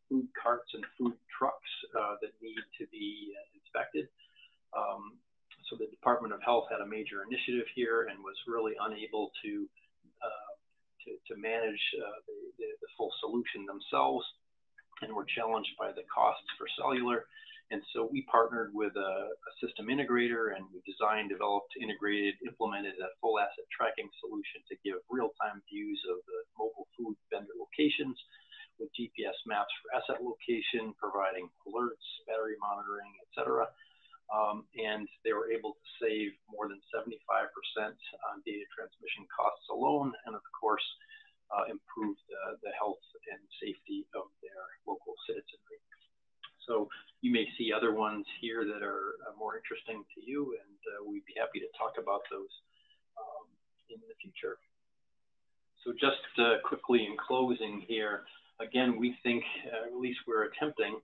food carts and food trucks that need to be inspected. So the Department of Health had a major initiative here and was really unable to manage the full solution themselves, and were challenged by the costs for cellular. And so we partnered with a system integrator, and we designed, developed, integrated, implemented a full asset tracking solution to give real-time views of the mobile food vendor locations with GPS maps for asset location, providing alerts, battery monitoring, etc. And they were able to save more than 75% on data transmission costs alone, and of course, improve the health and safety of their local citizenry. So you may see other ones here that are more interesting to you, and we'd be happy to talk about those in the future. So just quickly in closing here, again, we think, at least we're attempting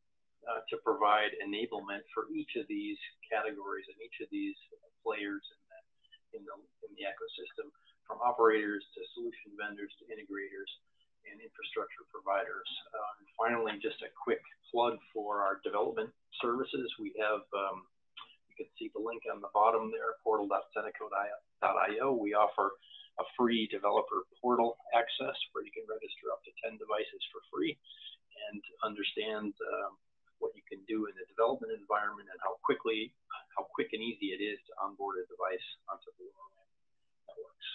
to provide enablement for each of these categories and each of these players in the ecosystem, from operators to solution vendors to integrators and infrastructure providers. And finally, just a quick plug for our development services. We have, you can see the link on the bottom there, portal.seneco.io. We offer a free developer portal access where you can register up to 10 devices for free and understand what you can do in the development environment and how quick and easy it is to onboard a device onto the LoRaWAN networks.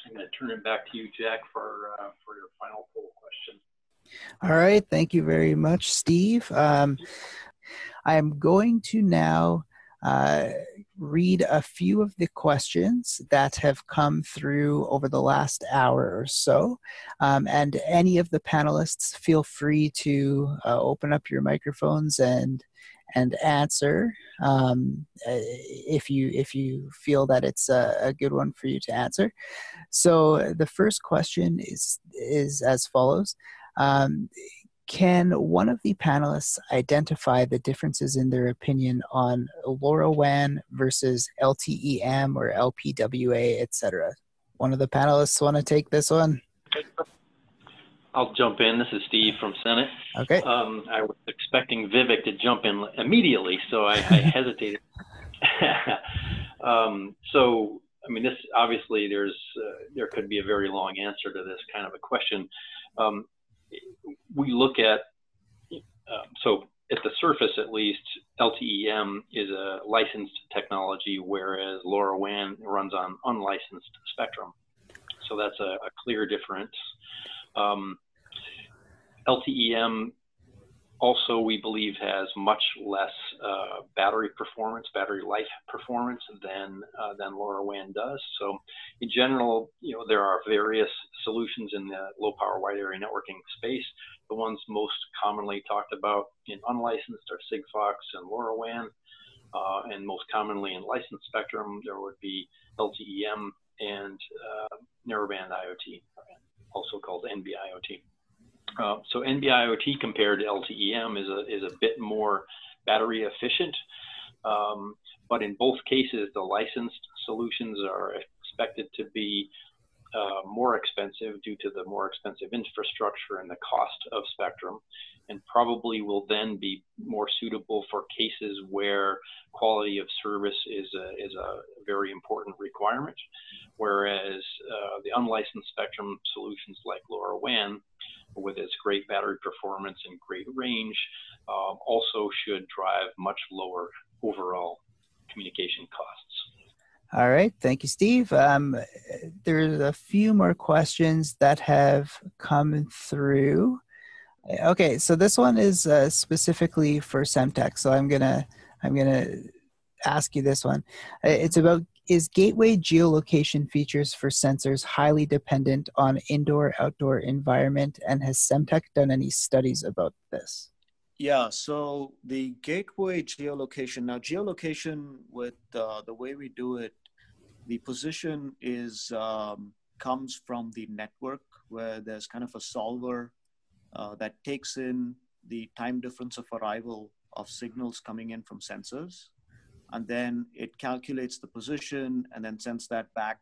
I'm going to turn it back to you, Jack, for your final poll question. All right. Thank you very much, Steve. I am going to now read a few of the questions that have come through over the last hour or so. And any of the panelists, feel free to open up your microphones and answer if you feel that it's a good one for you to answer. So the first question is as follows. Can one of the panelists identify the differences in their opinion on LoRaWAN versus LTE-M or LPWA, etc.? One of the panelists want to take this one? I'll jump in. This is Steve from Senet. Okay. I was expecting Vivek to jump in immediately, so I hesitated. So, I mean, this obviously there could be a very long answer to this kind of a question. We look at, so at the surface at least, LTE-M is a licensed technology, whereas LoRaWAN runs on unlicensed spectrum. So that's a clear difference. LTE-M also, we believe, has much less battery life performance than LoRaWAN does. So in general, there are various solutions in the low power wide area networking space. The ones most commonly talked about in unlicensed are Sigfox and LoRaWAN, and most commonly in licensed spectrum, there would be LTE-M and narrowband IoT, also called NB-IoT. So NB-IoT compared to LTE-M is a bit more battery efficient, but in both cases, the licensed solutions are expected to be more expensive due to the more expensive infrastructure and the cost of spectrum, and probably will then be more suitable for cases where quality of service is a very important requirement, whereas the unlicensed spectrum solutions like LoRaWAN, with its great battery performance and great range, also should drive much lower overall communication costs. All right. Thank you, Steve. There's a few more questions that have come through. Okay, so this one is specifically for Semtech. So I'm gonna ask you this one. It's about, is gateway geolocation features for sensors highly dependent on indoor-outdoor environment, and has Semtech done any studies about this? Yeah, so the gateway geolocation, now geolocation with the way we do it, the position is comes from the network, where there's kind of a solver that takes in the time difference of arrival of signals coming in from sensors. And then it calculates the position and then sends that back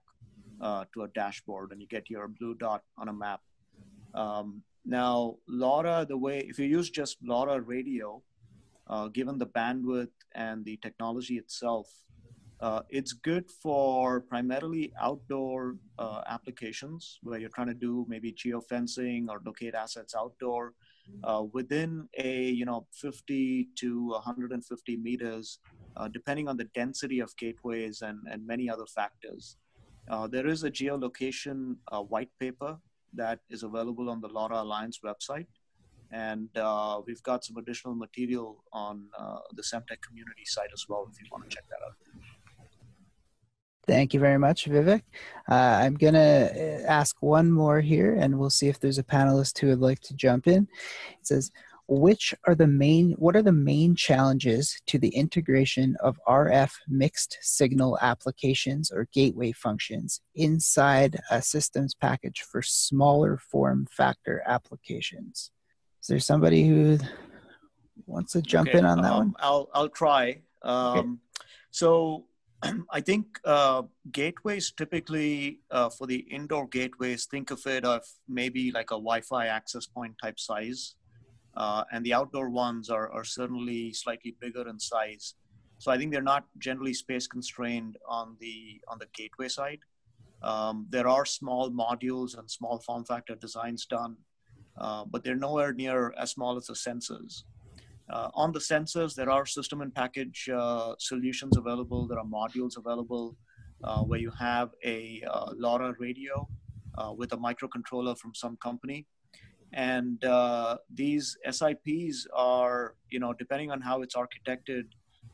to a dashboard, and you get your blue dot on a map. Now, LoRa, if you use just LoRa radio, given the bandwidth and the technology itself, it's good for primarily outdoor applications where you're trying to do maybe geofencing or locate assets outdoor within a 50 to 150 meters, depending on the density of gateways and many other factors. There is a geolocation white paper that is available on the LoRa Alliance website. And we've got some additional material on the Semtech community site as well, if you want to check that out. Thank you very much, Vivek. I'm going to ask one more here, and we'll see if there's a panelist who would like to jump in. It says, what are the main challenges to the integration of RF mixed signal applications or gateway functions inside a systems package for smaller form factor applications? Is there somebody who wants to jump in on that one? I'll try. Okay. So I think gateways typically for the indoor gateways, think of it of maybe like a Wi-Fi access point type size. And the outdoor ones are certainly slightly bigger in size. So I think they're not generally space constrained on the gateway side. There are small modules and small form factor designs done, but they're nowhere near as small as the sensors. On the sensors, there are system and package solutions available. There are modules available where you have a LoRa radio with a microcontroller from some company. And these SIPs are, depending on how it's architected,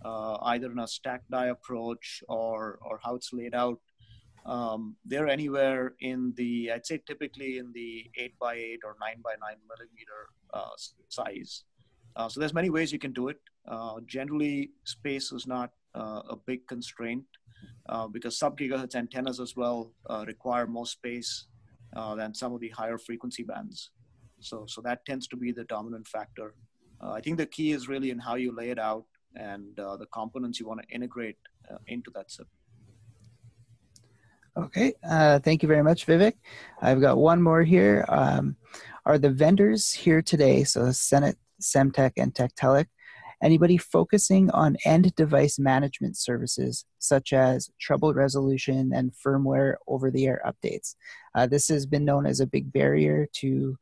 either in a stacked die approach or how it's laid out, they're anywhere in the, I'd say typically in the 8x8 or 9x9 millimeter size. So there's many ways you can do it. Generally, space is not a big constraint because sub-gigahertz antennas as well require more space than some of the higher frequency bands. So that tends to be the dominant factor. I think the key is really in how you lay it out and the components you want to integrate into that SIP. Okay, thank you very much, Vivek. I've got one more here. Are the vendors here today, so Senet, Semtech, and Tektelic, anybody focusing on end device management services such as trouble resolution and firmware over-the-air updates? This has been known as a big barrier to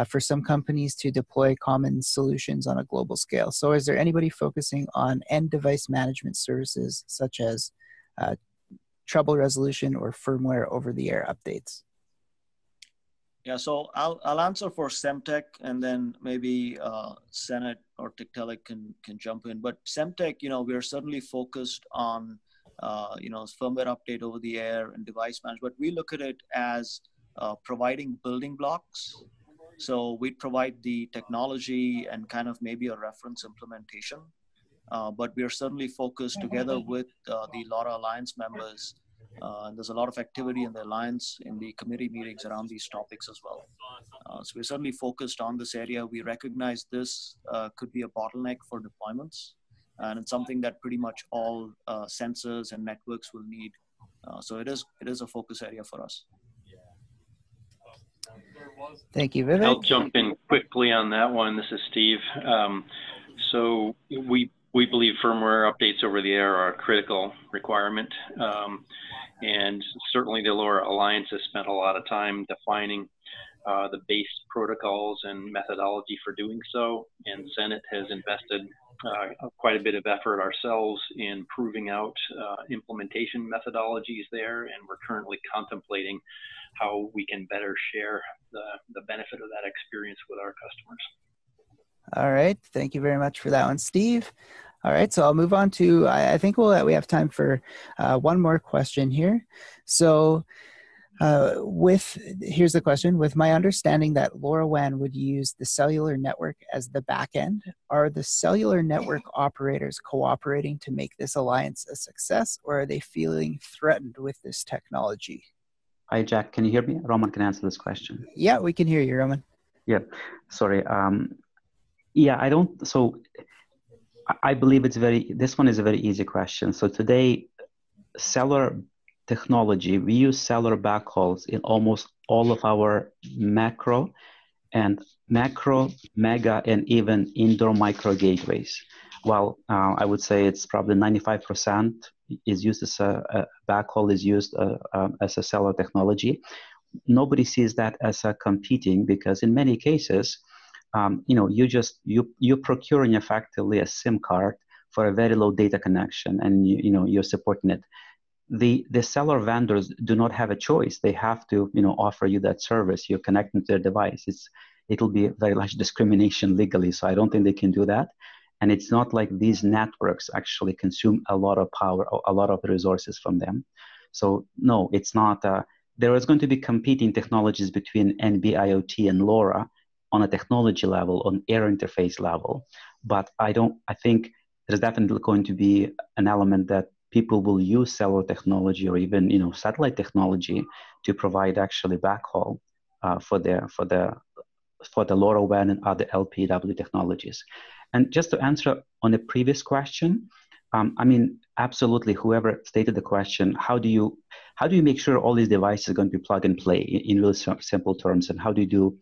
for some companies to deploy common solutions on a global scale. So is there anybody focusing on end device management services such as trouble resolution or firmware over-the-air updates? Yeah, so I'll answer for Semtech, and then maybe Senet or Tektelic can jump in. But Semtech, we are certainly focused on firmware update over the air and device management. But we look at it as providing building blocks. So we provide the technology and kind of maybe a reference implementation. But we are certainly focused together with the LoRa Alliance members. And there's a lot of activity in the Alliance in the committee meetings around these topics as well. So we're certainly focused on this area. We recognize this could be a bottleneck for deployments. And it's something that pretty much all sensors and networks will need. So it is a focus area for us. Thank you, Vivek. I'll jump in quickly on that one. This is Steve. So we believe firmware updates over the air are a critical requirement. And certainly the LoRa Alliance has spent a lot of time defining the base protocols and methodology for doing so. And Senet has invested quite a bit of effort ourselves in proving out implementation methodologies there. And we're currently contemplating how we can better share the benefit of that experience with our customers. All right. Thank you very much for that one, Steve. All right. So I'll move on to, I think we have time for one more question here. So here's the question. With my understanding that LoRaWAN would use the cellular network as the back end, are the cellular network operators cooperating to make this alliance a success, or are they feeling threatened with this technology? Hi, Jack. Can you hear me? Roman can answer this question. Yeah, we can hear you, Roman. Yeah. Sorry. Yeah, I don't. So I believe this one is a very easy question. So today, cellular technology, we use cellular backhauls in almost all of our macro, mega, and even indoor micro gateways. While I would say it's probably 95% is used as a backhaul is used as a cellular technology. Nobody sees that as a competing, because in many cases, you're procuring effectively a SIM card for a very low data connection, and you're supporting it. The cellular vendors do not have a choice. They have to offer you that service. You're connecting to their device. It'll be very large discrimination legally. So I don't think they can do that. And it's not like these networks actually consume a lot of power, a lot of resources from them. So no, it's not. There is going to be competing technologies between NB-IoT and LoRa on a technology level, on air interface level. But I think there's definitely going to be an element that people will use cellular technology or even satellite technology to provide actually backhaul for the LoRaWAN and other LPWA technologies. And just to answer on the previous question, I mean, absolutely, whoever stated the question, how do you make sure all these devices are going to be plug and play in really simple terms, and how do you do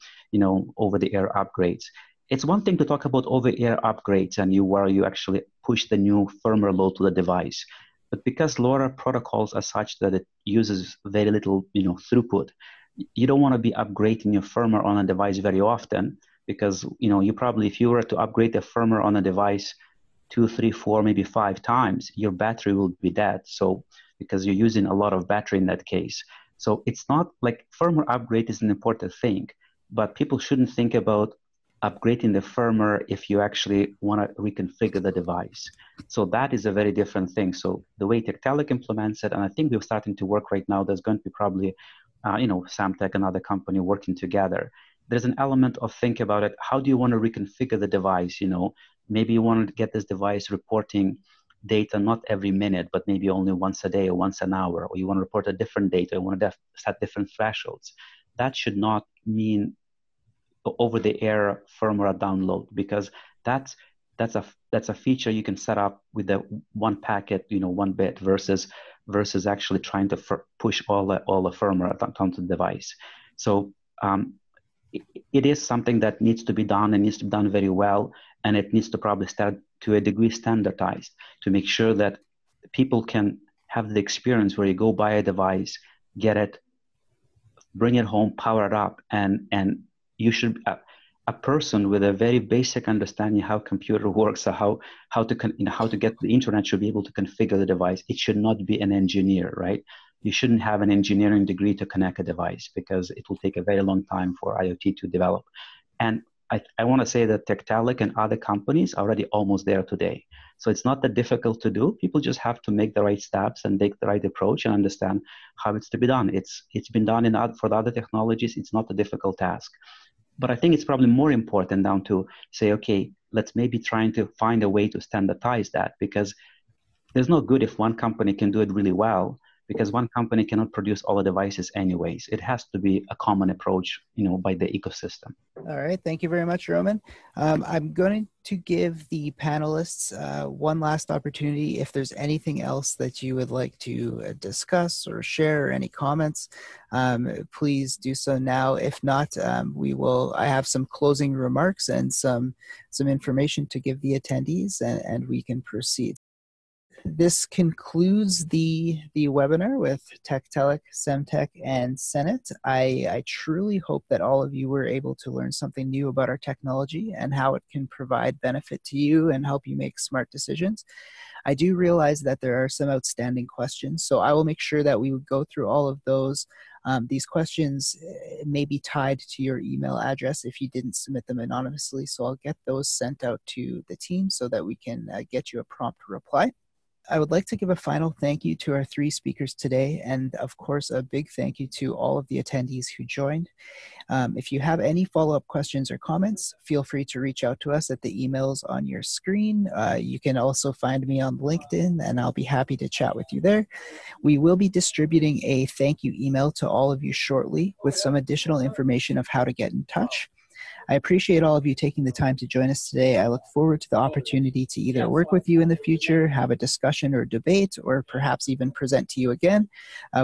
over-the-air upgrades? It's one thing to talk about over-the-air upgrades and where you actually push the new firmware load to the device. But because LoRa protocols are such that it uses very little throughput, you don't want to be upgrading your firmware on a device very often, because you probably, if you were to upgrade the firmware on a device 2, 3, 4, maybe 5 times, your battery will be dead. So because you're using a lot of battery in that case. So it's not like firmware upgrade is an important thing, but people shouldn't think about upgrading the firmware if you actually want to reconfigure the device. So that is a very different thing. So the way Tektelic implements it, and I think we're starting to work right now, there's going to be probably, Semtech, another company working together. There's an element of think about it. How do you want to reconfigure the device? Maybe you want to get this device reporting data not every minute, but maybe only once a day or once an hour, or you want to report a different data, you want to set different thresholds. That should not mean over-the-air firmware download, because that's a feature you can set up with the one packet, 1 bit, versus versus actually trying to push all the firmware onto the device. So it is something that needs to be done and needs to be done very well, and it needs to probably start to a degree standardized to make sure that people can have the experience where you go buy a device, get it, bring it home, power it up, and you should a person with a very basic understanding how computer works, or how to get the internet should be able to configure the device. It should not be an engineer, right? You shouldn't have an engineering degree to connect a device because it will take a very long time for IoT to develop. And I want to say that Tektelic and other companies are already almost there today. So it's not that difficult to do. People just have to make the right steps and take the right approach and understand how it's to be done. It's been done for the other technologies. It's not a difficult task. But I think it's probably more important now to say, okay, let's maybe trying to find a way to standardize that, because there's no good if one company can do it really well, because one company cannot produce all the devices anyways. It has to be a common approach, by the ecosystem. All right. Thank you very much, Roman. I'm going to give the panelists one last opportunity. If there's anything else that you would like to discuss or share, or any comments, please do so now. If not, I have some closing remarks and some information to give the attendees, and we can proceed. This concludes the webinar with Tektelic, Semtech, and Senet. I truly hope that all of you were able to learn something new about our technology and how it can provide benefit to you and help you make smart decisions. I do realize that there are some outstanding questions, so I will make sure that we would go through all of those. These questions may be tied to your email address if you didn't submit them anonymously, so I'll get those sent out to the team so that we can get you a prompt reply. I would like to give a final thank you to our 3 speakers today, and of course a big thank you to all of the attendees who joined. If you have any follow-up questions or comments, feel free to reach out to us at the emails on your screen. You can also find me on LinkedIn, and I'll be happy to chat with you there. We will be distributing a thank you email to all of you shortly with some additional information of how to get in touch. I appreciate all of you taking the time to join us today. I look forward to the opportunity to either work with you in the future, have a discussion or debate, or perhaps even present to you again.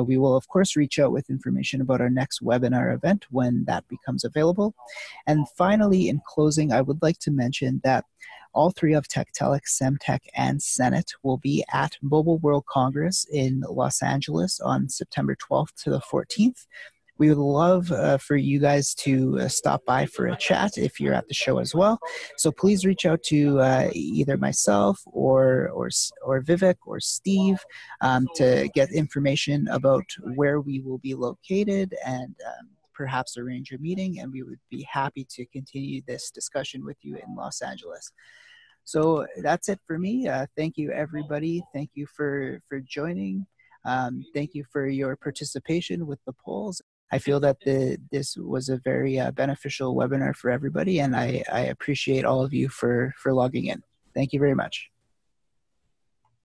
We will, of course, reach out with information about our next webinar event when that becomes available. And finally, in closing, I would like to mention that all 3 of Tektelic, Semtech, and Senet will be at Mobile World Congress in Los Angeles on September 12th to the 14th. We would love for you guys to stop by for a chat if you're at the show as well. So please reach out to either myself or Vivek or Steve to get information about where we will be located and perhaps arrange a meeting. And we would be happy to continue this discussion with you in Los Angeles. So that's it for me. Thank you, everybody. Thank you for joining. Thank you for your participation with the polls. I feel that this was a very beneficial webinar for everybody, and I appreciate all of you for logging in. Thank you very much.